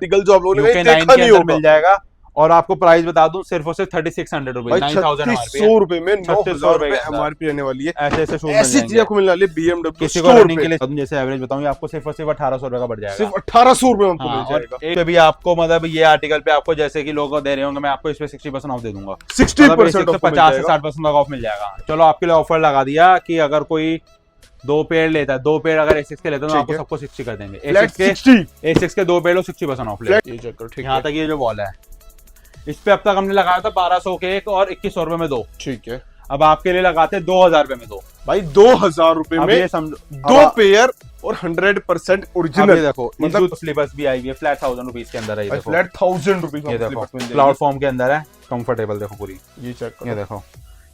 Article जो आप लोगों ने देखा नहीं होगा, मिल जाएगा। और आपको प्राइस बता दूं सिर्फ और सिर्फ 3600 रुपए, 9,100 रुपए में 9,000 रुपए एमआरपी रहने वाली है। ऐसे शूज ऐसी चीज आपको मिलने वाली है BMW किसी को रनिंग के लिए। जैसे एवरेज बताऊं आपको सिर्फ और सिर्फ 1800 रुपए का बढ़ जाएगा, सिर्फ 1800 रुपए में आपको मिल जाएगा। एक भी आपको मतलब ये आर्टिकल पे आपको जैसे कि लोगों दे रहे होंगे, मैं आपको इस पे 60% ऑफ दे दूंगा, 60% 50 से 60% ऑफ मिल जाएगा। चलो आपके लिए ऑफर लगा दिया कि अगर कोई 2 पेड़ लेता है, 2 पेड़ अगर A6 के लेते हैं तो आपको सबको 60 कर देंगे। A6 के 2 पेड़ लो 60% ऑफ ले। यहाँ तक ये जो वॉल है इस पे अब तक हमने लगाया था 1200 के एक और 2100 रुपए में 2। ठीक है, अब आपके लिए लगाते हैं 2000 रुपए में 2। भाई 2000 रुपए में ये समझो 2 पेयर और 100% ओरिजिनल। देखो मतलब स्लीपर्स भी आई हुई है फ्लैट 1000 रुपीस के अंदर है। ये फ्लैट 1000 रुपीस ये देखो क्लाउड फॉर्म के अंदर है, कंफर्टेबल देखो पूरी। ये चेक करो, ये देखो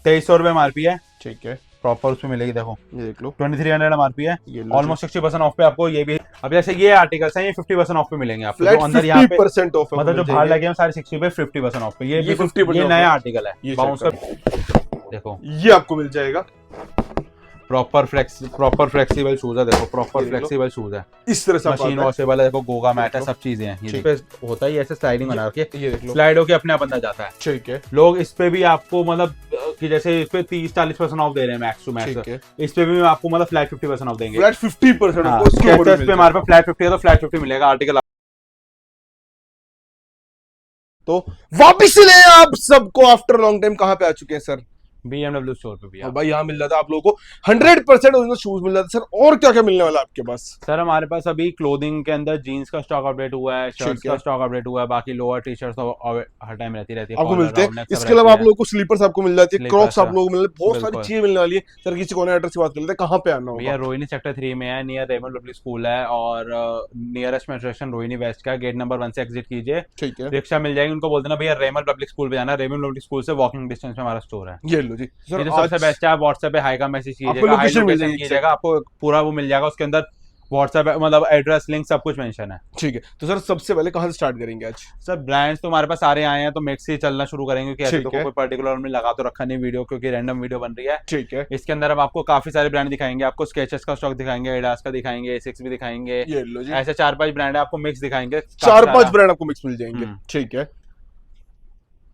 2300 रुपए एमआरपी है। ठीक है, प्रॉपर उसमें मिलेगी। देखो ये देख लो 2300 एमआरपी है, ऑलमोस्ट 60% ऑफ पे आपको ये भी। अब जैसे ये आर्टिकल्स हैं ये 50% ऑफ पे मिलेंगे आपको, जो अंदर यहाँ पे 50% ऑफ, मतलब जो बाहर लगे हैं सारे 60 पे 50% ऑफ पे। ये 50% ये नया आर्टिकल है बाउंसर, देखो ये आपको मिल जाएगा। प्रॉपर फ्लेक्सिबल शूज है, देखो प्रॉपर फ्लेक्सिबल शूज है, इस तरह से मशीन वॉशेबल है, देखो गोगा मैट है, सब चीजें हैं। ये पे होता ही ऐसे स्लाइडिंग बना रखी है, स्लाइड होके अपने आप अंदर जाता है। ठीक है, लोग इस पे भी आपको मतलब कि जैसे इस पे 30-40% ऑफ दे रहे हैं मैक्स टू मैक्स, इस पे भी आपको मतलब फ्लैट 50% ऑफ देंगे। फ्लैट 50% ऑफ पे हमारे पास फ्लैट 50 है तो फ्लैट 50 मिलेगा आर्टिकल। तो वापिस ले आप सबको आफ्टर लॉन्ग टाइम कहां पे आ चुके हैं सर? BMW स्टोर पे भी। भाई यहाँ मिल रहा था आप लोगों को 100% ओरिजिनल शूज मिल रहा था सर। और क्या क्या मिलने वाला है आपके पास? सर हमारे पास अभी क्लोथिंग के अंदर जीन्स का स्टॉक अपडेट हुआ है, शर्ट्स का स्टॉक अपडेट हुआ है, बाकी लोअर टी शर्ट्स हर टाइम रहती है आपको मिलते हैं। इसके अलावा आप लोगों को स्लीपर्स आपको मिल जाती है, क्रॉक्स आप लोगों को मिल रहे, बहुत सारी चीजें मिलने वाली है। सर किसी कोने एड्रेस की बात कर लेते हैं, कहाँ पे आना होगा? भैया रोहिणी सेक्टर 3 में है, नियर रेमंड पब्लिक स्कूल है और nearest metro station Rohini west का गेट नंबर 1 से एग्जिट कीजिए। ठीक है, रिक्शा मिल जाएगी, उनको बोल देना भैया रेमंड पब्लिक स्कूल पे जाना, रेमंड पब्लिक स्कूल से वॉकिंग डिस्टेंस में हमारा स्टोर है। ये लो जी सर, सबसे बेस्ट है। आप व्हाट्सएप पे हाई का मैसेज कीजिएगा, आपको पूरा वो मिल जाएगा, उसके अंदर व्हाट्सएप मतलब एड्रेस लिंक सब कुछ मेंशन है। ठीक है, तो सर सबसे पहले कहां से स्टार्ट करेंगे आज? सर ब्रांड्स तो हमारे पास सारे आए हैं तो मिक्स ही चलना शुरू करेंगे, कि ऐसे तो कोई पर्टिकुलर में लगा तो रखा नहीं वीडियो, क्योंकि रैंडम वीडियो बन रही है। ठीक है, इसके अंदर हम आपको काफी सारे ब्रांड दिखाएंगे, आपको स्केचेस का स्टॉक दिखाएंगे, एडिडास का दिखाएंगे, A6 भी दिखाएंगे, ऐसे 4-5 ब्रांड है, आपको मिक्स दिखाएंगे, 4-5 ब्रांड आपको मिक्स मिल जाएंगे। ठीक है,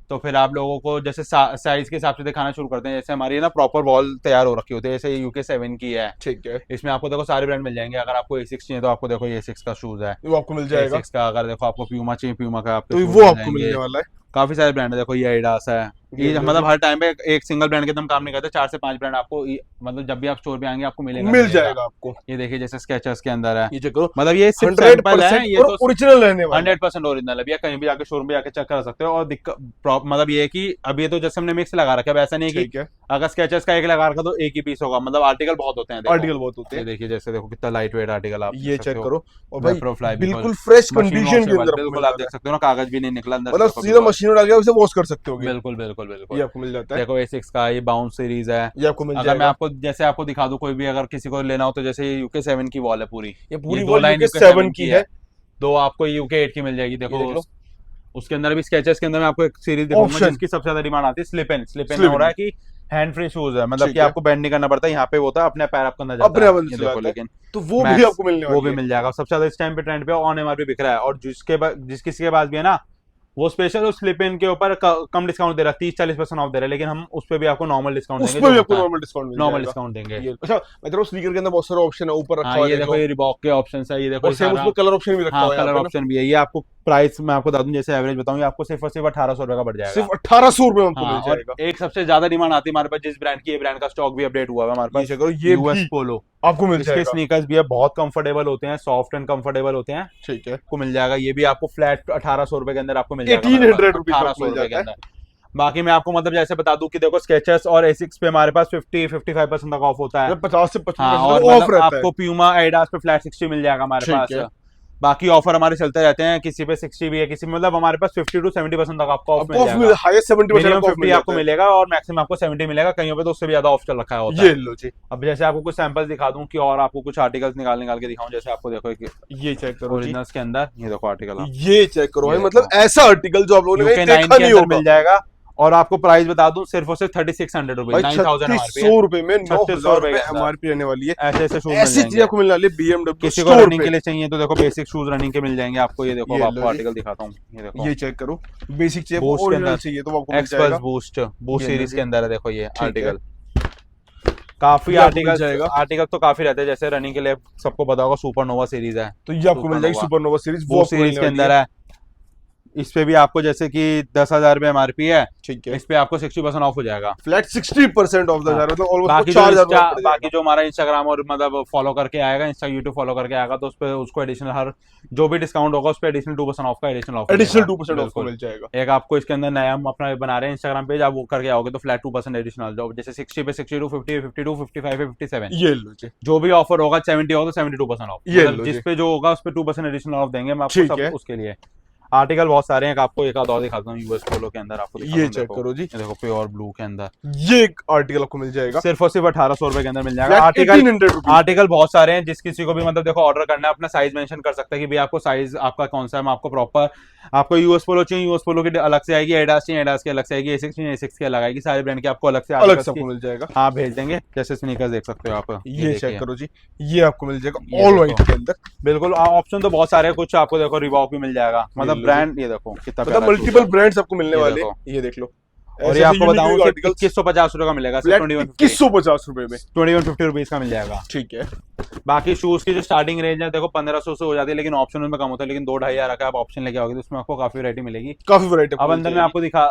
तो फिर आप लोगों को जैसे साइज के हिसाब से दिखाना शुरू करते हैं। जैसे हमारी ना प्रॉपर वॉल तैयार हो रखी होती है, जैसे UK 7 की है। ठीक है, इसमें आपको देखो सारे ब्रांड मिल जाएंगे। अगर आपको A6 चाहिए तो आपको देखो A6 का शूज है, वो आपको मिल जाएगा। A6 का अगर देखो आपको प्यूमा चाहिए, प्यूमा का आपको तो वो आपको मिलने वाला है। काफी सारे ब्रांड है, देखो ये एडिडास है। ये मतलब हर टाइम पे एक सिंगल ब्रांड के हम काम नहीं करते, 4 से 5 ब्रांड आपको मतलब जब भी आप स्टोर पे आएंगे आपको मिल जाएगा आपको। ये देखिए जैसे स्केचर्स के अंदर है, ये चेक करो, मतलब ये 100% है, ये तो ओरिजिनल रहने वाला है, 100% ओरिजिनल है भैया। कहीं भी जाके शोरूम पे जाके चेक कर सकते हो। और मतलब ये है कि अब ये तो जैसे हमने मिक्स लगा रखा है, ऐसा नहीं है कि अगर स्केचर्स का एक लगा रखा तो एक ही पीस होगा, मतलब आर्टिकल बहुत होते हैं, आर्टिकल बहुत होते हैं। देखिए जैसे देखो कितना लाइट वेट आर्टिकल आप ये चेक करो, और भाई बिल्कुल फ्रेश कंडीशन के अंदर बिल्कुल आप देख सकते हो ना, कागज भी नहीं निकला अंदर, मतलब सीधा मशीन में डाल के उसे वॉश कर सकते हो। बिल्कुल बिल्कुल बिल्कुल, ये आपको मिल जाता है। देखो A6 का ये बाउंस सीरीज है, ये आपको मिल जाएगा। अगर मैं आपको जैसे आपको दिखा दूं, कोई भी अगर किसी को लेना हो तो जैसे ये UK 7 की वॉल है पूरी, ये पूरी वॉल UK 7 की है। 2 आपको UK 8 की मिल जाएगी। देखो उसके अंदर भी स्केचेस के अंदर मैं आपको एक सीरीज दिखाऊंगा जिसकी सबसे ज्यादा डिमांड आती है। स्लिप इन हो रहा है कि हैंड फ्री शूज है, मतलब कि आपको बेंड नहीं करना पड़ता, यहाँ पे होता है अपने पैर आपके अंदर जाता है। देखो लेकिन तो वो भी आपको मिलने वाला है, वो भी मिल जाएगा। सबसे ज्यादा इस टाइम पे ट्रेंड पे ऑन MRP बिक रहा है, और जिस किसी के पास भी है ना वो स्पेशल उस स्लिप इन के ऊपर कम डिस्काउंट दे रहा है, 30-40% ऑफ दे रहा है, लेकिन हम उस पे भी आपको नॉर्मल डिस्काउंट देंगे। उसपे भी आपको नॉर्मल डिस्काउंट देंगे। अच्छा मैं तेरे स्नीकर के अंदर बहुत सारे ऑप्शन है ऊपर रखा हुआ है, ये देखो ये रिबॉक के ऑप्शंस है, ये देखो उसमें कलर ऑप्शन भी रखा हुआ है, कलर ऑप्शन भी है। ये आपको प्राइस मैं आपको बता दूं, जैसे एवरेज बताऊं, आपको सिर्फ और सिर्फ 1800 रुपए का पड़ जाएगा, सिर्फ 1800 रुपए में मिल जाएगा। एक सबसे ज्यादा डिमांड आती है हमारे पास जिस ब्रांड की, ये ब्रांड का स्टॉक भी अपडेट हुआ है हमारे पास, ये US पोलो आपको मिल जाएगा। इसके स्नीकर्स भी है, बहुत कंफर्टेबल होते हैं, सॉफ्ट एंड कंफर्टेबल होते हैं। ठीक है, आपको मिल जाएगा। ये भी आपको फ्लैट 1800 रुपए के अंदर आपको मिल जाएगा, 1800 रुपए के अंदर। बाकी मैं आपको मतलब जैसे बता दूं कि देखो स्केचर्स और A6 पे हमारे पास 50-55% तक ऑफ होता है, 50 से 55% और ऑफ रहता है। आपको प्यूमा एडिडास पे फ्लैट 60 मिल जाएगा हमारे पास। बाकी ऑफर हमारे चलते रहते हैं, किसी पे 60 भी है, किसी मतलब हमारे पास 50 to 70% तक आपको ऑफ मिल जाएगा। हाईएस्ट 70% ऑफ आपको मिलेगा और मैक्सिमम आपको 70 मिलेगा, कहीं पे तो उससे भी ज्यादा ऑफ चल रखा है। ये लो जी। अब जैसे आपको कुछ सैंपल्स दिखा दूं कि और आपको कुछ आर्टिकल्स निकाल के दिखाऊं, जैसे आपको देखो ये चेक करो ओरिजिनल्स के अंदर, ये देखो आर्टिकल, ये चेक करो, मतलब ऐसा आर्टिकल जो आप लोगों ने देखा नहीं होगा मिल जाएगा। और आपको प्राइस बता दूं सिर्फ और सिर्फ 3600 रुपए, 9000 100 रुपए में 9000 रुपए एमआरपी रहने वाली है। ऐसे चीज आपको मिलने वाली है BMW किसी को रनिंग के लिए चाहिए तो देखो बेसिक शूज रनिंग के मिल जाएंगे आपको। ये देखो आपको आर्टिकल दिखाता हूँ, ये देखो, ये चेक करो, बेसिक चाहिए ओरिजिनल चाहिए तो आपको मिल जाएगा। बूस्ट सीरीज के अंदर है, देखो ये आर्टिकल। काफी आर्टिकल तो काफी रहते हैं, जैसे रनिंग के लिए सबको पता होगा सुपरनोवा सीरीज है, तो ये आपको मिल जाएगी सुपरनोवा सीरीज, वो सीरीज के अंदर है। इस पे भी आपको जैसे कि 10,000 रुपए एमआरपी है, ठीक है, इस पे आपको 60% ऑफ हो जाएगा, फ्लैट 60% ऑफ द मतलब ऑलमोस्ट बाकी जो हमारा इंस्टाग्राम और मतलब फॉलो करके आएगा, इंस्टा यूट्यूब फॉलो करके आएगा तो उस पे उसको एडिशनल हर जो भी डिस्काउंट होगा उस पे एडिशनल 2% ऑफ का एडिशनल 2% ऑफ मिल जाएगा। एक आपको इसके अंदर नया हम अपना बना रहे हैं इंस्टाग्राम पेज, आप वो करके आओगे तो फ्लैट 2% एडिशनल, जो जैसे 60 पे 62, 50, 52, 55 पे 57, ये लो जी, जो भी ऑफर होगा 70 होगा तो 72% ऑफ, जिस पे जो होगा उस पे 2% एडिशनल ऑफ देंगे हम आपको सब उसके लिए। आर्टिकल बहुत सारे हैं, आपको एक आध और दिखाता हूँ। यूएस पोलो के अंदर आपको ये चेक करो जी, देखो प्योर ब्लू के अंदर ये एक आर्टिकल आपको मिल जाएगा सिर्फ और सिर्फ 1800 रुपए के अंदर मिल जाएगा। आर्टिकल बहुत सारे हैं, जिस किसी को भी मतलब देखो ऑर्डर करना है अपना साइज मेंशन कर सकता है कि भाई आपको साइज आपका कौन सा है। मैं आपको प्रॉपर आपको यूएस पोलो चाहिए यूएस पोलो की अलग से आएगी, एडास चाहिए एडास की अलग से आएगी, A6 चाहिए A6 की अलग आएगी, सारे ब्रांड की आपको अलग से आपको मिल जाएगा। हाँ भेज देंगे, जैसे स्नीकर्स देख सकते हो आप, ये चेक करो जी, ये आपको मिल जाएगा ऑल व्हाइट के अंदर। बिल्कुल ऑप्शन तो बहुत सारे हैं, कुछ आपको देखो रिबॉक भी मिल जाएगा, मतलब ब्रांड ये देखो कितना मल्टीपल ब्रांड्स आपको मिलने वाले, ये देख लो। और ये आपको बताऊं 2150 रुपए का मिलेगा, 2150 रुपए में 2150 रुपीज का मिल जाएगा, ठीक है। बाकी शूज की जो स्टार्टिंग रेंज है देखो 1500 से हो जाती है, लेकिन ऑप्शन में कम होता है, लेकिन 2-2,500 का आप ऑप्शन लेके आओगे तो उसमें आपको काफी वैरायटी मिलेगी, काफी वैरायटी। अब अंदर में आपको दिखा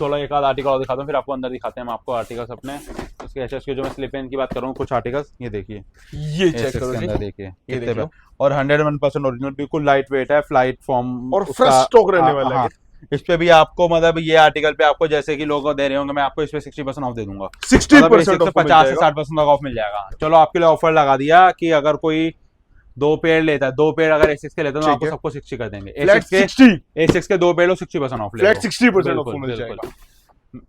चलो एक आध आर्टिकल और दिखाता हूँ, फिर आपको अंदर दिखाते हैं हम आपको आर्टिकल्स अपने उसके एचएस के। जो मैं स्लिप इन की बात कर रहा हूँ, कुछ आर्टिकल्स ये देखिए, ये चेक करो जी, देखिए कितने पे, और 101% ओरिजिनल, बिल्कुल लाइट वेट है, फ्लाइट फॉर्म और फ्रेश स्टॉक रहने वाला है। इस पे भी आपको मतलब ये आर्टिकल पे आपको जैसे कि लोग दे रहे होंगे, मैं आपको इस पे 60% ऑफ दे दूंगा, 60% ऑफ 50 से 60% ऑफ मिल जाएगा। चलो आपके लिए ऑफर लगा दिया कि अगर कोई 2 पेयर लेता है, 2 पेयर अगर A6 के लेते हैं तो आपको सबको 60 कर देंगे, A6 के 2 पेयर लो 60% ऑफ, फ्लैट 60% ऑफ मिल जाएगा।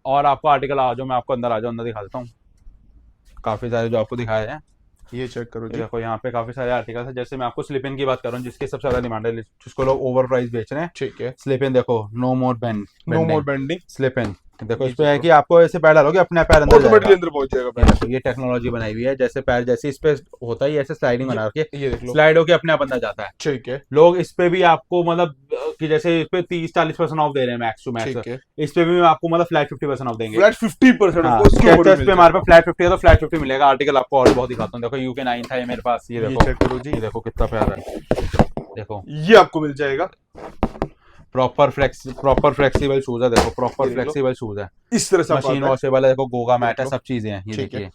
और आपको आर्टिकल आ जाओ, मैं आपको अंदर आ जाओ, अंदर दिखा देता हूँ, काफी सारे जो आपको दिखाए हैं, ये चेक करो जी, देखो यहाँ पे काफी सारे आर्टिकल्स हैं। जैसे मैं आपको स्लिप इन की बात कर रहा हूँ, जिसकी सबसे ज्यादा डिमांड है, जिसको लोग ओवर प्राइस बेच रहे हैं, ठीक है। स्लिप इन देखो, no more bending slip in, देखो इस पे है कि आपको ऐसे पैर डालोगे अपने पैर अंदर पहुंच जाएगा। ये टेक्नोलॉजी बनाई हुई है, जैसे पैर जैसे इस पे होता है ऐसे स्लाइडिंग बना के, ये स्लाइड होके अपने आप अंदर जाता है, ठीक है। लोग इस पे भी आपको मतलब कि जैसे इस पे 30-40% ऑफ दे रहे हैं मैक्स टू मैक्स, इस पे भी आपको मतलब फ्लैट 50% ऑफ देंगे, फ्लैट 50% ऑफ पे हमारे पास फ्लैट 50 है तो फ्लैट 50 मिलेगा। आर्टिकल आपको और बहुत दिखाता हूँ, देखो यूके 9 था ये मेरे पास, ये देखो चेक करो जी, ये देखो कितना प्यारा है, देखो ये आपको मिल जाएगा। प्रॉपर फ्लेक्सिबल शूज है, देखो प्रॉपर फ्लेक्सिबल शूज है, इस तरह से मशीन वॉशेबल है, देखो गोगा मैट है, सब चीजें हैं, ये देखिए,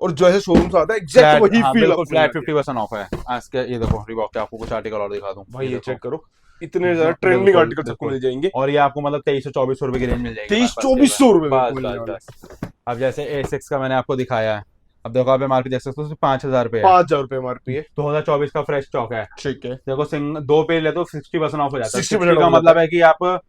और जो है शोरूम से आता है एग्जैक्ट वही फील, फ्लैट 50% ऑफ है आज के। ये देखो रिबॉक के आपको कुछ आर्टिकल और दिखा दूं भाई, ये चेक करो, इतने ज्यादा ट्रेंडिंग आर्टिकल सबको मिल जाएंगे, और ये आपको मतलब 2300-2400 रुपए की रेंज मिल जाएगी, 2300-2400 रुपए। अब जैसे A6 का मैंने आपको दिखाया है, अब देखो आप मार्केट देख सकते हो 5000 रुपए, 5000 रुपए एमआरपी है, 2024 का फ्रेश स्टॉक है, ठीक है। देखो 2 पे ले तो 60% ऑफ हो जाता है, 60% का मतलब है कि आप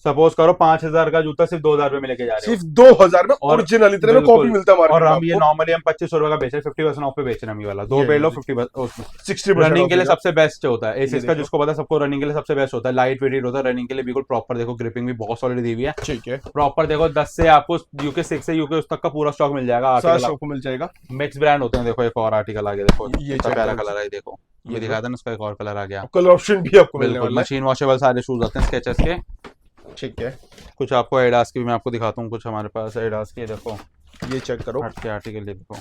सपोज करो 5000 का जूता सिर्फ 2000 रुपए में लेके जा रहे हो, सिर्फ 2000 में ओरिजिनल, इतने में कॉपी मिलता है, और हम ये नॉर्मली हम 2500 रुपए का बेच रहे हैं, 50% ऑफ पे बेच रहे हैं, ये वाला 2 पे लो 60% रनिंग के लिए सबसे बेस्ट होता है A6 का, जिसको पता है सबको रनिंग के लिए सबसे बेस्ट होता है, लाइट वेट होता है रनिंग के लिए, बिल्कुल प्रॉपर, देखो ग्रिपिंग भी बहुत सॉलिड दी हुई है, ठीक है। प्रॉपर देखो 10 से आपको यूके 6 से यूके उस तक का पूरा स्टॉक मिल जाएगा, आपको मिल जाएगा, मिक्स ब्रांड होते हैं। देखो एक और आर्टिकल आ गया, देखो ये प्यारा कलर है, देखो ये दिखाया था ना, इसका एक और कलर आ गया, कलर ऑप्शन भी आपको मिलने वाला है, मशीन वॉशेबल सारे शूज आते हैं स्केचर्स के, ठीक है। कुछ आपको एडास की भी मैं आपको दिखाता हूँ, कुछ हमारे पास एडास के, देखो ये चेक करो, हट के आर्टिकल ये देखो,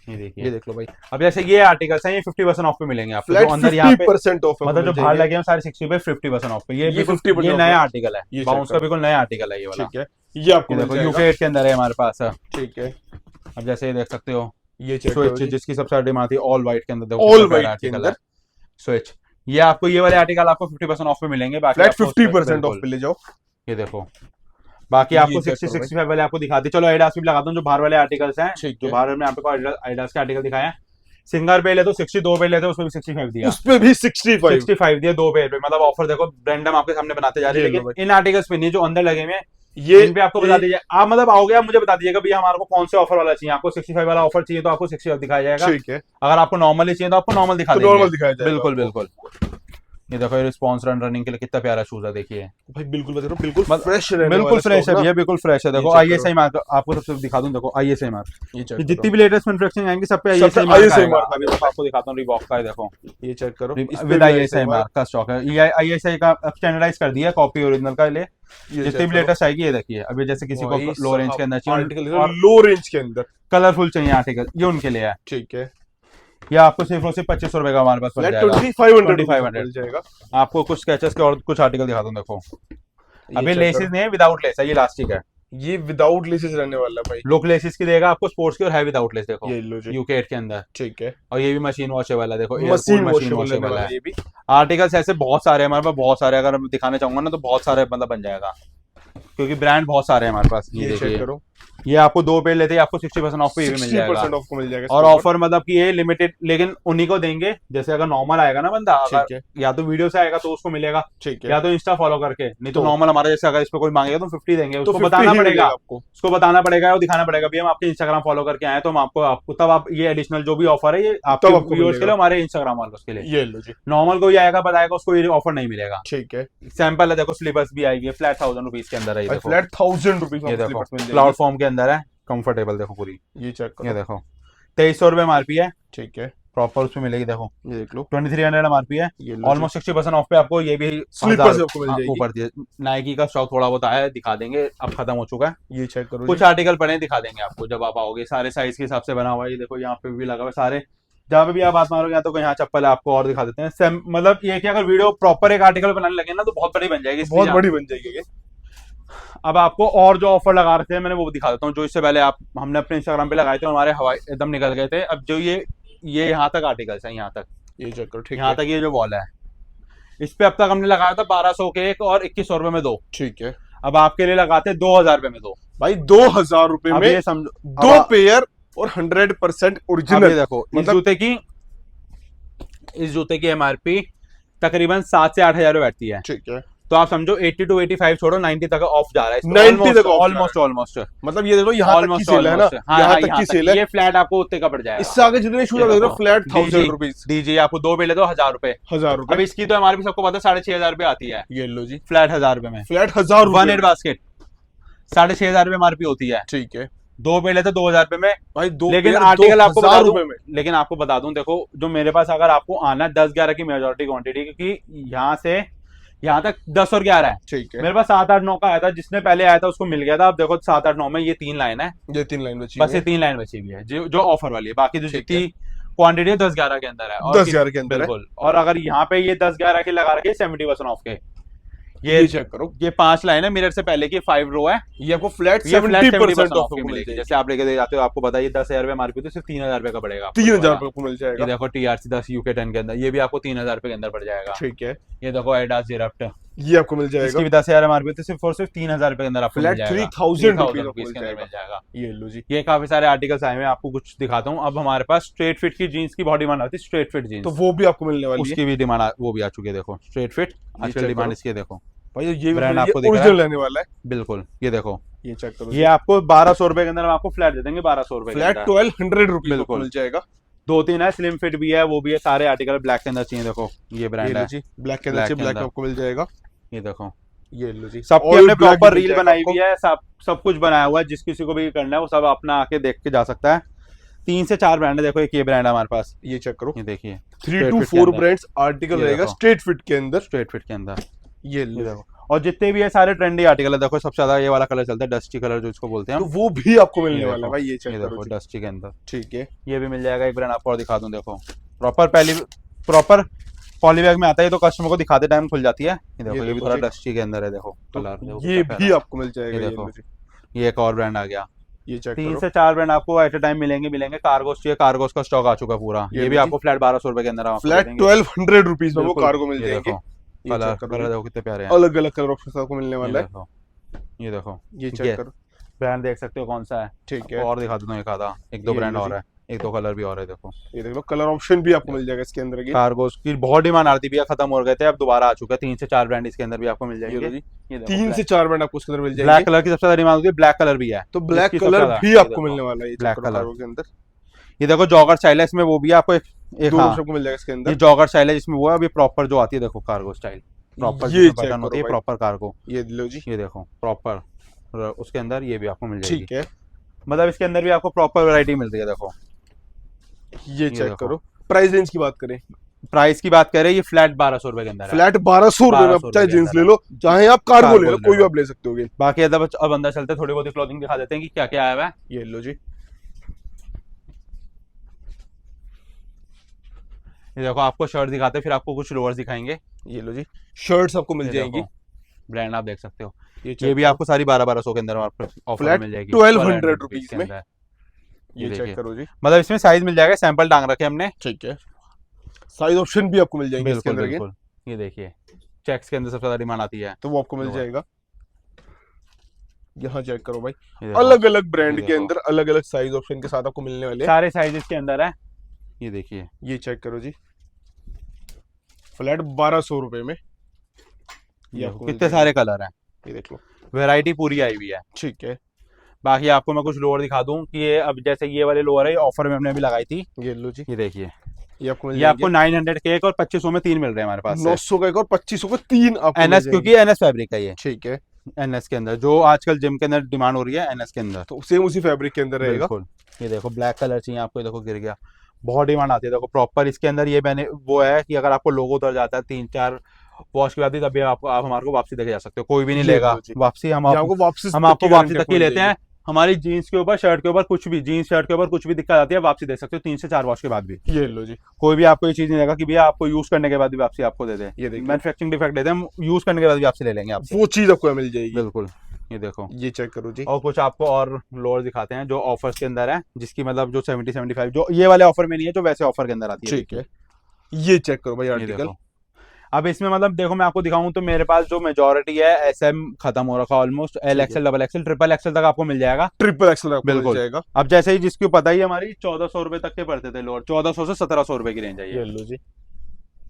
ये देखिए, ये देख लो भाई। अब जैसे ये आर्टिकल्स हैं, ये 50% ऑफ पे मिलेंगे आपको, जो अंदर यहाँ पे 50% ऑफ, मतलब जो बाहर लगे हैं सारे 60 पे 50% ऑफ पे, ये ये नया आर्टिकल है, बाउंस का बिल्कुल नया आर्टिकल है ये वाला, ठीक है। ये आपको देखो यूके 8 के अंदर है हमारे पास, ठीक है। अब जैसे ये देख सकते हो, ये स्विच जिसकी सबसे डिमांड थी, ऑल व्हाइट के अंदर, देखो ऑल व्हाइट आर्टिकल है स्विच, ये आपको ये वाले आर्टिकल आपको 50% ऑफ पे मिलेंगे, बाकी 50% ऑफ पे ले जाओ, ये देखो। बाकी आपको 60-65 वाले आपको दिखाती, चलो एडास भी लगाता हूँ, जो बाहर वाले आर्टिकल्स हैं, जो बाहर में आपको एडास के आर्टिकल दिखाए हैं, सिंगल पे ले तो 62 पे लेते, उसमें भी 65 दिया, उसपे भी 65 दिया 2 पे, मतलब ऑफर देखो रैंडम आपके सामने बनाते जा रहे हैं, लेकिन इन आर्टिकल्स पे नहीं, जो अंदर लगे हुए ये इन पे आपको बता दीजिए, आप मतलब आओगे आप मुझे बता दीजिएगा भैया हमारे को कौन से ऑफर वाला चाहिए, आपको 65 वाला ऑफर चाहिए तो आपको 65 दिखाया जाएगा, ठीक है। अगर आपको नॉर्मली चाहिए तो आपको नॉर्मल दिखाया जाएगा, बिल्कुल बिल्कुल। ये देखो, ये रिस्पॉन्स रनिंग के लिए कितना प्यारा शूज है, देखिए भाई बिल्कुल बता रहा हूं, बिल्कुल फ्रेश रहने बिल्कुल वाला फ्रेश है stock ना। भैया, बिल्कुल फ्रेश है। देखो check ISI मार्क आपको सबसे दिखा दूं, देखो ISI मार्क, ये चेक ये करो, जितनी भी लेटेस्ट मैन्युफैक्चरिंग आएंगी सब पे सब ISI पे मार्क ISI आएगा। मार्क अभी मैं आपको दिखाता हूँ रिबॉक का, देखो ये चेक करो, इस पे विद भी ISI मार्क का स्टॉक है। ये ISI का स्टैंडर्डाइज कर दिया कॉपी ओरिजिनल का ले, जितनी भी लेटेस्ट आएगी ये देखिए। अभी जैसे किसी को लो रेंज के अंदर चाहिए आर्टिकल और लो रेंज के अंदर कलरफुल चाहिए आर्टिकल, ये उनके लिए है। ठीक है, ये आपको सिर्फ और सिर्फ 2500 रुपए का हमारे पास पड़ फ्लैट जाएगा, 2500 मिल जाएगा। आपको कुछ स्केचेस के और कुछ आर्टिकल दिखा दूं, देखो अभी check लेसेस नहीं है, विदाउट लेस है, ये लास्टिक है, ये विदाउट लेसेस रहने वाला है भाई। लुक लेसेस की देगा आपको स्पोर्ट्स की, और है विदाउट लेस, देखो ये लो जी, यूके 8 के अंदर। ठीक है, और ये भी मशीन वॉशेबल है, देखो मशीन मशीन वॉशेबल वॉशेबल है। ये भी। आर्टिकल्स ऐसे बहुत सारे हैं हमारे पास, बहुत सारे, अगर मैं दिखाने चाहूंगा ना तो बहुत सारे मतलब बन जाएगा, क्योंकि ब्रांड बहुत सारे हैं हमारे पास। ये चेक देखिए, करो, ये आपको 2 पेड़ लेते ही आपको 60% ऑफ पे ये भी मिल जाएगा। 60% ऑफ को मिल जाएगा और इसके ऊपर। ऑफर मतलब कि ये लिमिटेड, लेकिन उन्हीं को देंगे जैसे अगर नॉर्मल आएगा ना बंदा, ठीक अगर है, या तो वीडियो से आएगा तो उसको मिलेगा, ठीक है, या तो इंस्टा फॉलो करके, नहीं तो तो नॉर्मल हमारे जैसे अगर इस पे कोई मांगेगा तो 50 देंगे, तो उसको 50 बताना ही पड़ेगा, मिलेगा आपको। उसको बताना पड़ेगा और दिखाना पड़ेगा भी हम आपके इंस्टाग्राम फॉलो करके आए, तो हम आपको तब आप ये एडिशनल जो भी ऑफर है ये आपके आपको व्यूअर्स के मिलेगा। लिए, हमारे इंस्टाग्राम वालों के लिए। ये लो जी, नॉर्मल कोई आएगा बताएगा उसको ये ऑफर नहीं मिलेगा। ठीक है, सैंपल है, देखो स्लीपर्स भी आएगी फ्लैट 1000 रुपीज के अंदर है, ये देखो फ्लैट 1000 रुपीज ये में देखो स्लीपर्स मिल जाएगी। क्लाउड फॉर्म के अंदर है, कंफर्टेबल, देखो पूरी, ये चेक ये करो, देखो 2300 रुपए MRP है, ठीक है, प्रॉपर उसमें मिलेगी, देखो ये देख लो, 2300 MRP है, ये लो ऑलमोस्ट 60% ऑफ पे आपको ये भी स्लीपर्स आपको मिल जाएगी। ऊपर दिए। नाइकी का स्टॉक थोड़ा बहुत आया है, दिखा देंगे, अब खत्म हो चुका है। ये चेक करो कुछ जी, आर्टिकल पड़े हैं, दिखा देंगे आपको जब आप आओगे, सारे साइज के हिसाब से बना हुआ है, ये देखो यहाँ पे भी लगा हुआ है सारे, जहाँ पे भी आप बात मारोगे या तो यहाँ चप्पल है, आपको और दिखा देते हैं। मतलब ये कि अगर वीडियो प्रॉपर एक आर्टिकल बनाने लगे ना तो बहुत बड़ी बन जाएगी, बहुत बड़ी बन जाएगी। अब आपको और जो ऑफर लगा रखे हैं मैंने वो दिखा देता हूँ, जो इससे पहले हमने अपने इंस्टाग्राम पे लगाए थे, हमारे हवाई एकदम निकल गए थे। अब जो ये यहाँ तक आर्टिकल्स है, यहाँ तक, ये चेक करो, ठीक यहाँ है, तक ये जो वॉल है, इस पे अब तक हमने लगाया था 1200 के एक और 2100 रुपए में 2, ठीक है, अब आपके लिए लगाते 2000 रुपए में 2। भाई 2000 रुपए अब में ये समझो 2 पेयर और 100% अब ओरिजिनल। ये देखो मतलब इस जूते की MRP तकरीबन 7 से 8 हजार रुपए बैठती है, ठीक है, तो आप समझो 80 to 85 छोड़ो 90 तक ऑफ जा रहा है, 90 तक off जा रहा है। ऑलमोस्ट मतलब ये देखो यहाँ तक की सेल है ना, यहाँ तक की सेल है। ये फ्लैट आपको उतने का पड़ जाएगा। इससे आगे जितने शूज देख रहे हो फ्लैट 1000 रुपीज, दीजिए आपको 2 पे ले दो 1000 रुपए। 1000 अब रुपए, इसकी तो हमारे भी सबको पता है 6500 रुपए आती है, ये लो जी, फ्लैट 1000 रुपए में, फ्लैट 1000 वन एड रुपए, बास्केट 6500 रुपए MRP होती है, ठीक है 2 पे लेते 2000 रुपए में। भाई, 2 लेकिन पेयर आर्टिकल आपको बता 2000 दूं, रुपए में। लेकिन आपको बता दूं, देखो जो मेरे पास अगर आपको आना 10-11 की मेजोरिटी क्वांटिटी, क्योंकि यहाँ से यहाँ तक 10 और 11 है, ठीक है, मेरे पास 7-8-9 का आया था, जिसने पहले आया था उसको मिल गया था। अब देखो 7-8-9 में ये 3 लाइन है, ये 3 लाइन बची बस है, ये 3 लाइन बची हुई है जो ऑफर वाली है, बाकी जो ठीक जितनी क्वांटिटी है 10-11 के अंदर है, और 10,000 के अंदर है। बिल्कुल। और अगर यहाँ पे ये 10-11 के लगा रखे 70% ऑफ के, ये चेक करो, ये 5 लाइन है, मिरर से पहले की 5 रो है, ये आपको फ्लैट ये फ्लैट 70% ऑफ ऑफ को की मिल मिलेगी। जाएगी। जैसे आप लेके जाते हो, आपको पता है ये 10,000 रुपए MRP तो सिर्फ 3000 रुपए का पड़ेगा, 3000 रुपए को मिल ये जाएगा, देखो TRC 10 UK 10 के अंदर, ये भी आपको 3000 रुपए के अंदर पड़ जाएगा। ठीक है, ये देखो एडास जिराफ्ट, ये आपको मिल जाएगा इसकी भी 10,000 MRP तो सिर्फ और सिर्फ 3000 रुपए के अंदर आपको मिल फ्लैट जाएगा, 3000 रुपीज के अंदर मिल जाएगा। ये लो जी, ये काफी सारे आर्टिकल्स आए हुए हैं, आपको कुछ दिखाता हूँ। अब हमारे पास स्ट्रेट फिट की जीन्स की बहुत डिमांड आती है, स्ट्रेट फिट जीन्स, तो वो भी आपको मिलने वाली है उसकी भी डिमांड वो भी आ चुकी है, देखो स्ट्रेट फिट आजकल check डिमांड करो। इसकी है, देखो भाई। ये ब्रांड आपको दिख रहा है? ओरिजिनल रहने वाला है, बिल्कुल, ये देखो ये चेक करो, ये आपको 1200 रुपए के अंदर हम आपको फ्लैट दे देंगे, 1200 रुपए फ्लैट 1200 रुपीज को बिल्कुल। मिल जाएगा। 2-3 है, स्लिम फिट भी है, वो भी है, सारे आर्टिकल ब्लैक के अंदर चाहिए, देखो ये ब्रांड ये लो है, जी, ब्लैक के अंदर ब्लैक आपको मिल जाएगा, ये देखो ये लो जी, सबकी All हमने black प्रॉपर मिल रील जाएगा बनाई आपको। हुई है, सब कुछ बनाया हुआ है, जिस किसी को भी करना है वो सब अपना आके देख के जा सकता है। 3 से 4 ब्रांड है, देखो एक ये ब्रांड है हमारे पास, ये चेक करो, ये देखिए 3 to 4 ब्रांड्स आर्टिकल ये रहेगा देखो। स्ट्रेट फिट के अंदर, स्ट्रेट फिट के अंदर, ये ये लो, देखो। और जितने भी है सारे ट्रेंडी आर्टिकल है, देखो सबसे ज्यादा ये वाला कलर चलता है, डस्टी कलर जो इसको बोलते हैं तो हम, वो भी आपको मिलने ये वाला है देखो, भाई। ये ये चेक करो देखो जी, डस्टी के अंदर, ठीक है, ये भी मिल जाएगा। एक ब्रांड आपको और दिखा दूं, देखो प्रॉपर पॉलीबैग में आता है, तो कस्टमर को दिखाते टाइम खुल जाती है, ये देखो ये भी देखो थोड़ा जी। डस्टी के अंदर है, देखो तो कलर देखो ये कितना भी प्यारा। आपको मिल जाएगा, ये ये देखो। लो जी, ये एक और ब्रांड आ गया, ये चेक 3 करो, से 4 ब्रांड आपको एट अ टाइम मिलेंगे। कार्गोस चाहिए, कार्गोस का स्टॉक आ चुका है पूरा, ये ये भी लो आपको फ्लैट 1200 रुपए के अंदर आपको फ्लैट दे देंगे। 1200 रुपीज में वो बिल्कुल, कार्गो मिल ये जाएंगे। देखो ये कलर चेक करो कलर जी, देखो कितने प्यारे हैं, अलग अलग कलर ऑप्शन आपको मिलने वाला है, ये देखो ये ये चेक करो, ब्रांड देख सकते हो कौन सा है, ठीक है, और दिखा देता हूँ एक आधा, एक दो ये ब्रांड लो और जी। है, एक दो कलर भी और है, देखो ये देख लो कलर ऑप्शन भी आपको मिल जाएगा इसके अंदर की, कार्गोस की बहुत डिमांड आती थी, खत्म हो गए थे, अब दोबारा आ चुका है। 3 से 4 ब्रांड इसके अंदर भी आपको मिल ये लो जाएंगे। जी, ये देखो 3 से 4 ब्रांड आपको इसके अंदर मिल ब्लैक जाएंगे। कलर की सबसे ज्यादा डिमांड होती है, ब्लैक कलर भी है, तो ब्लैक इसकी सबसे कलर ज्यादा, भी ये आपको देखो, मिलने वाला है, ये ब्लैक चेक करो कलर। कार्गो के अंदर, ये देखो जॉगर स्टाइल है, इसमें वो भी है आपको एक दोनों हाँ, सबको मिल जाएगा इसके ये अंदर। जॉगर स्टाइल है जिसमें वो है, अभी प्रॉपर जो आती है देखो कार्गो स्टाइल, प्रॉपर ये बटन चेक होती करो है भाई, प्रॉपर कार्गो। ये लो जी, ये देखो प्रॉपर, उसके अंदर ये भी आपको मिल जाएगी। ठीक है, मतलब इसके अंदर भी आपको प्रॉपर वैरायटी मिल रही है। देखो ये चेक देखो। करो। प्राइस रेंज की बात करें, प्राइस की बात करें, ये फ्लैट 1200 रुपए के अंदर है। फ्लैट 1200 रुपए में 1200 आप चाहे रुपए के जींस अंदर ले है। लो, चाहे आप कार्गो ले लो, कार्गो कोई भी आप ले सकते हो। बाकी अब अंदर चलते थोड़ी बहुत क्लॉथिंग दिखा देते हैं कि क्या क्या आया हुआ है। ये लो जी, ये देखो आपको शर्ट दिखाते हैं, फिर आपको कुछ लोअर्स दिखाएंगे। ये लो जी, शर्ट्स आपको मिल ये जाएंगी। देखो, ब्रांड आप देख सकते हो। ये ये भी आपको सारी 1200 के अंदर ऑफर फ्लैट मिल जाएगी, 1200 रुपीज के में। अंदर। ये देखिए। चेक करो जी, मतलब इसमें साइज मिल जाएगा, सैंपल टांग रखे हमने। ठीक है, साइज ऑप्शन भी आपको मिल जाएंगे इसके बिल्कुल अंदर। बिल्कुल। ये देखिए चेक्स के अंदर सबसे ज्यादा डिमांड आती है, तो वो आपको मिल लोअर। जाएगा। यहाँ चेक करो भाई, ये देखो, अलग अलग ब्रांड ये के देखो। अंदर अलग अलग साइज ऑप्शन के साथ आपको मिलने वाले हैं। सारे साइजेस के अंदर है। ये देखिए, ये चेक करो जी, फ्लैट 1200 रुपए में ये देखो, आपको मिल कितने जाएगा। सारे कलर हैं, ये देख लो, वैरायटी पूरी आई हुई है। ठीक है, बाकी आपको मैं कुछ लोअर दिखा दूं कि ये अब जैसे ये वाले लोअर है, ये ऑफर में हमने अभी लगाई थी। ये लो जी, ये देखिए, ये आपको मिल ये आपको 900 के एक और 2500 में 3 मिल रहे हैं हमारे पास। 900 का एक और 2500 का 3 आपको मिल एनएस, जाएंगे। क्योंकि एनएस फैब्रिक है ये, ठीक है, एनएस के अंदर जो आजकल जिम के अंदर डिमांड हो रही है, एनएस के अंदर। तो सेम उसी फैब्रिक के अंदर रहेगा। बिल्कुल। ये देखो ब्लैक कलर चाहिए आपको, ये देखो गिर गया, बहुत डिमांड आती है। देखो प्रॉपर इसके अंदर ये मैंने वो है कि अगर आपको लोगो उतर जाता है 3-4 वॉश के बाद ही, तभी आप हमारे को वापसी देके जा सकते हो, कोई भी नहीं ये लेगा लो जी। वापसी। हम ये आपको वापसी हम आपको वापसी तक ही लेते हैं। हमारी जीन्स के ऊपर, शर्ट के ऊपर कुछ भी, जीन्स शर्ट के ऊपर कुछ भी दिक्कत आती है, वापसी दे सकते हो 3 से 4 वॉश के बाद भी। ये लो जी, कोई भी आपको ये चीज नहीं देगा कि भैया आपको यूज करने के बाद भी वापसी आपको दे दे। ये देखिए, मैन्युफैक्चरिंग डिफेक्ट देते हैं, हम यूज करने के बाद भी आपसे ले लेंगे आपसे। वो चीज आपको मिल जाएगी। बिल्कुल। ये देखो, ये चेक करो जी, और कुछ आपको और लोअर दिखाते हैं जो ऑफर्स के अंदर है, जिसकी मतलब जो 70-75 जो ये वाले ऑफर में नहीं है, जो वैसे ऑफर के अंदर आती है। ठीक है, ये चेक करो भाई ये आर्टिकल। देखो, अब इसमें मतलब देखो मैं आपको दिखाऊं तो मेरे पास जो मेजोरिटी है एसएम खत्म हो रखा, almost L XL, double XL, triple XL तक आपको मिल जाएगा। ट्रिपल एक्सल आपको मिल बिल्कुल। जाएगा। अब जैसे ही जिसको पता ही हमारी 1400 रुपए तक के पड़ते थे लोअर, 1400 से 1700 रुपए की रेंज है ये ये, लो जी,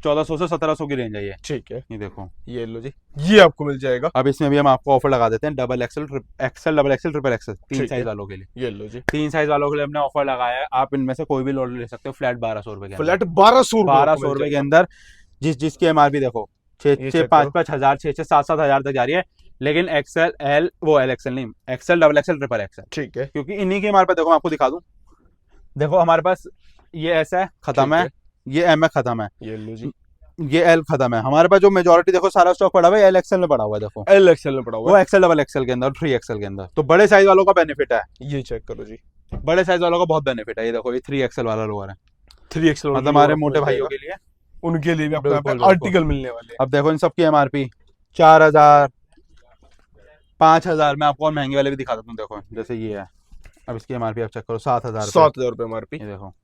1400 से 1700 की रेंज है ये। ठीक है, ये देखो, ये लो जी, ये आपको मिल जाएगा। अब इसमें भी हम आपको ऑफर लगा देते हैं, double XL, XL, double XL, triple XL, 3 ठीक है। साइज वालों के लिए। ये लो जी, 3 साइज वालों के लिए हमने ऑफर लगाया है, आप इनमें से कोई भी लोअर ले सकते हो फ्लैट 1200 रुपए के अंदर। फ्लैट 1200 रुपए के अंदर, जिसकी एमआरपी देखो 6-6, 5-5 हजार, 6-6, 7-7 हजार तक जा रही है। लेकिन एक्सएल, एल, वो एल एक्सएल नहीं, XL, double XL, triple XL, ठीक है, क्योंकि इन्हीं के हमारे पास, देखो मैं आपको दिखा दूं, देखो हमारे पास ये एस है खत्म है, ये एम है खत्म है, ये लो जी, ये एल खत्म है। हमारे पास जो मेजोरिटी देखो सारा स्टॉक पड़ा हुआ है एल एक्सएल में पड़ा हुआ है। देखो एल एक्सएल में पड़ा हुआ वो एक्सएल, डबल एक्सएल के अंदर, 3 एक्सएल के अंदर, तो बड़े साइज वालों का बेनिफिट है। है। ये चेक करो जी, बड़े साइज वालों का बहुत बेनिफिट है। ये देखो, ये 3 एक्सएल वाला लोअर है, 3 एक्सएल मतलब हमारे मोटे भाइयों के लिए, उनके लिए भी आपको यहाँ पे बिल्कुल, आर्टिकल मिलने वाले हैं। अब देखो इन सब की एमआरपी 4000, 5000, मैं आपको और महंगे वाले भी दिखा देता हूँ। देखो जैसे ये है, अब इसकी एमआरपी आप चेक करो 7000, 7000 रुपए एमआरपी। ये देखो,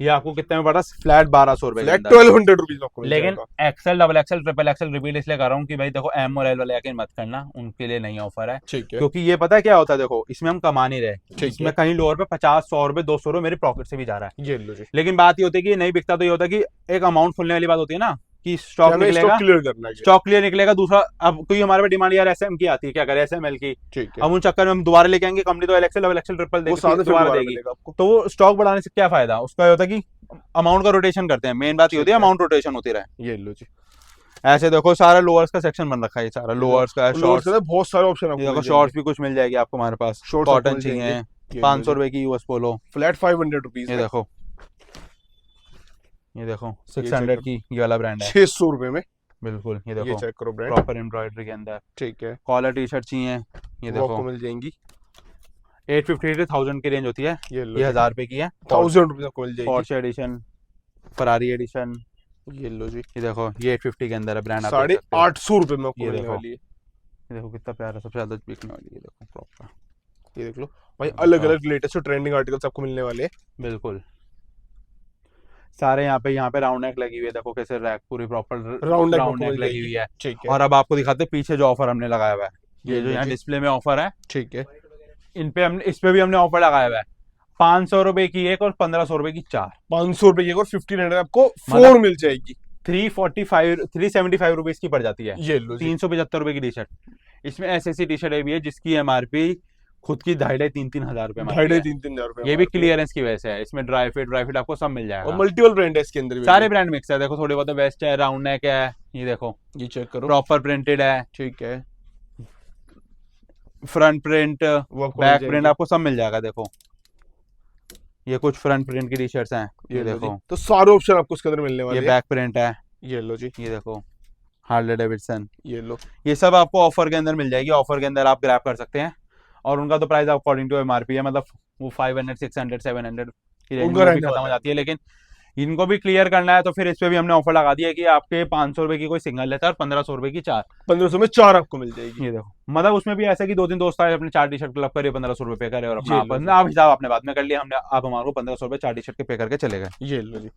ये आपको कितने में पड़ा, फ्लैट 1200 रुपए के फ्लैट अंदर। 1200 रुपीज आपको मिल लेकिन जाएगा। XL, double XL, triple XL repeat इसलिए कर रहा हूँ कि भाई देखो एम और एल वाले आके मत करना, उनके लिए नहीं ऑफर है। ठीक है, क्योंकि ये पता है क्या होता है, देखो इसमें हम कमा नहीं रहे, ठीक इसमें है, कहीं लोअर पे 50, 100 रुपए, 200 रुपए मेरे प्रॉफिट से भी जा रहा है। ये लो जी, लेकिन बात ये होती है कि नहीं बिकता, तो ये होता है कि एक अमाउंट खुलने वाली बात होती है ना, कि स्टॉक हमें निकलेगा, स्टॉक क्लियर करना है। स्टॉक क्लियर निकलेगा। दूसरा, अब कोई हमारे पे डिमांड यार एसएम की आती है, क्या करें एसएमएल की, ठीक है, अब उन चक्कर में हम दोबारा लेके आएंगे, कंपनी तो एलएक्सएल, डबल एक्सएल, ट्रिपल वो साथ में दोबारा दोबारा देगी, मिलेगा आपको। तो वो स्टॉक बढ़ाने से क्या फायदा, उसका ये होता है कि अमाउंट का रोटेशन करते हैं, मेन बात ये होती है अमाउंट रोटेशन होती रहे। ये लो जी, ऐसे देखो सारा लोअर्स का सेक्शन बन रखा है, सारा लोअर्स का, लोअर्स शॉर्ट्स, का बहुत सारे ऑप्शन आपको देखो मिल शॉर्ट्स भी कुछ मिल जाएगी आपको हमारे पास, शॉर्ट्स आपको कॉटन मिल चाहिए जाएंगे। 500 रुपए की यूएस पोलो, फ्लैट 500 रुपीज। ये देखो, ये देखो 600 की ये वाला ब्रांड है, 600 रुपए में। बिल्कुल। ये ये देखो चेक करो ब्रांड, प्रॉपर एम्ब्रॉयडरी के अंदर, ठीक है, कॉलर टी शर्ट चाहिए, ये वो देखो आपको मिल जाएंगी। 850 से 1000 की रेंज होती है, ये लो ये जी, 1000 रुपए की है। 1000 रुपीज आपको मिल जाएगी। पोर्शे एडिशन, फरारी एडिशन, ये लो जी, ये देखो ये 850 के अंदर है ब्रांड, 850 रुपए में आपको ये मिलने देखो। वाली है। ये देखो कितना प्यारा, सबसे ज्यादा बिकने वाली है, ये देखो प्रॉपर, ये देख लो भाई, अलग अलग लेटेस्ट ट्रेंडिंग आर्टिकल्स आपको मिलने वाले हैं। बिल्कुल सारे। यहाँ पे राउंड नेक लगी हुई है, देखो कैसे रैक पूरी प्रॉपर राउंड राउंड नेक लगी हुई है। ठीक है, और अब आपको दिखाते हैं पीछे जो ऑफर हमने लगाया हुआ है, ये जो यहाँ जी। डिस्प्ले में ऑफर है, ठीक है, इन पे हमने, इस पे भी हमने ऑफर लगाया हुआ है, 500 रुपए की एक और 1500 रुपए की 4, 500 रुपए की एक और 1500 आपको मतलब- 4 मिल जाएगी। 375 रुपीज की पड़ जाती है। ये लो जी, 375 रुपए की टी शर्ट, इसमें ऐसी टी शर्ट भी है जिसकी एमआरपी खुद की 2,500-3,000 रुपए में आती 2,500-3,000 रुपए। ये भी क्लियरेंस की वजह से है। इसमें ड्राई फिट आपको सब मिल जाएगा और मल्टीपल ब्रांड है इसके अंदर भी, सारे ब्रांड मिक्स है। देखो थोड़े बहुत वेस्ट है, राउंड नेक है, ये देखो ये चेक करो, प्रॉपर प्रिंटेड है, ठीक है, फ्रंट प्रिंट वो आपको बैक मिल जाएगी। प्रिंट आपको सब मिल जाएगा। देखो ये कुछ फ्रंट प्रिंट की टी शर्ट्स हैं, ये लो देखो जी। तो सारे ऑप्शन आपको इसके अंदर मिलने वाले ये हैं। बैक प्रिंट है, ये लो जी, ये देखो हार्ले डेविडसन, ये लो, ये सब आपको ऑफर के अंदर मिल जाएगी। ऑफर के अंदर आप ग्रैब कर सकते हैं और उनका तो प्राइस अकॉर्डिंग टू एमआरपी है, मतलब वो 500, 600, 700 की रेंज में भी खत्म हो जाती है। लेकिन इनको भी क्लियर करना है तो फिर इस पे भी हमने ऑफर लगा दिया कि आपके 500 रुपए की कोई सिंगल लेता है और 1500 रुपए की 4, 1500 में 4 आपको मिल जाएगी। ये देखो मतलब उसमें भी ऐसा कि 2-3 दोस्त आए अपने 4 टी शर्ट क्लब करे, 1500 रुपए पे करे और अपना ये लो आप हिसाब आपने बाद में कर लिया, हमने आप हमारे को 1500 रुपए 4 टी शर्ट के पे करके चले गए। ये लो जी,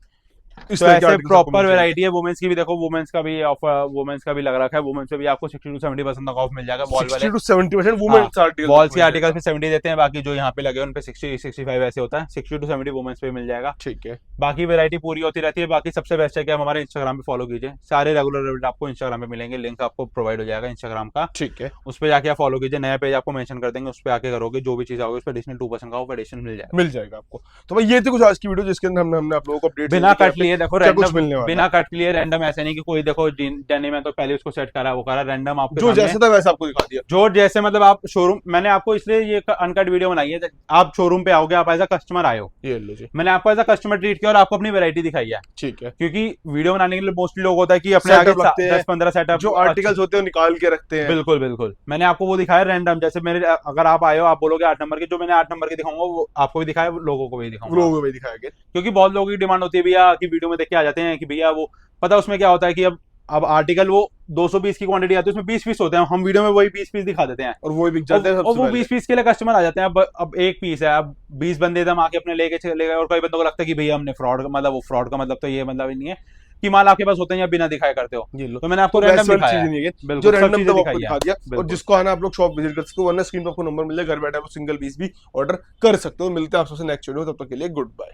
तो ऐसे प्रॉपर वैरायटी है। वुमेन्स की भी देखो, वुमेन्स का भी ऑफर, वुमेन्स का भी लग रखा है। वुमेन्स पे भी आपको 60 to 70% तक ऑफ मिल जाएगा। वॉल वाले 60 to 70% वुमेन्स आर्टिकल, वॉल्स के आर्टिकल पे 70 देते हैं, बाकी जो यहाँ पे लगे उन पे 60-65 ऐसे होता है। 60 to 70 वुमेन्स पे मिल जाएगा, ठीक है। बाकी वैरायटी पूरी होती रहती है। बाकी सबसे बेस्ट है कि आप हमारे इंस्टाग्राम पे फॉलो कीजिए, सारे रेगुलर अपडेट आपको इंस्टाग्राम पे मिलेंगे, लिंक आपको प्रोवाइड हो जाएगा इंस्टाग्राम का, ठीक है, उस पर जाके आप फॉलो कीजिए। नया पेज आपको मेंशन कर देंगे, उस पर आके करोगे जो भी चीज आओगे उस पर एडिशनल 2% का ऑफ एडिशन मिल जाएगा आपको। तो भाई ये थी कुछ आज की वीडियो जिसके अंदर हमने आप लोगों को अपडेट बिना कट लिए। देखो रैंडम, मिलने वाला, बिना कट लिए रैंडम, ऐसे नहीं कि कोई देखो डेनिम है तो पहले उसको सेट करा वो करा, रैंडम आपको जो जैसे था वैसे आपको दिखा दिया, जो जैसे मतलब आप शोरूम, मैंने आपको इसलिए ये अनकट वीडियो बनाई है, आप शोरूम पे आओगे, आप एज अ कस्टमर आए हो, ये लो जी, मैंने आपको एज अ कस्टमर ट्रीट किया और आपको अपनी वैरायटी दिखाई है, ठीक है। क्योंकि वीडियो बनाने के लिए मोस्टली लोग होता है कि अपने आगे 10-15 सेटअप जो आर्टिकल्स होते हैं निकाल के रखते हैं। बिल्कुल बिल्कुल, मैंने आपको वो दिखाया रैंडम। जैसे मेरे अगर आप आए हो, आप बोलोगे 8 नंबर की, जो मैंने 8 नंबर की दिखाऊंगा वो आपको भी दिखाया, लोगों को भी दिखाऊंगा, लोगों को भी दिखाएंगे, क्योंकि बहुत लोगों की डिमांड होती है भैया कि वीडियो में देख के आ जाते हैं कि भैया वो पता उसमें क्या होता है कि अब आर्टिकल वो 220 की क्वांटिटी आती है, उसमें 20 पीस होते हैं, हम वीडियो में वही 20 पीस दिखा देते हैं और वो बिक जाते हैं और वो 20 पीस के लिए कस्टमर आ जाते हैं। अब एक पीस है, अब 20 बंदे एकदम आके अपने लेके चले गए और कई बंदों को लगता है कि भैया हमने फ्रॉड, मतलब वो फ्रॉड का मतलब तो ये मतलब ही नहीं है कि माल आपके पास होते हैं या बिना दिखाए करते हो। ये लो, तो मैंने आपको रैंडम दिखाया है, जो रैंडम तो आपको दिखा दिया। और जिसको आना आप लोग शॉप विजिट कर सकते हो, वरना स्क्रीन पर आपको नंबर मिल जाए, घर बैठे आप सिंगल पीस भी ऑर्डर कर सकते हो। मिलते हैं आपसे नेक्स्ट वीडियो, तब तक के लिए गुड बाय।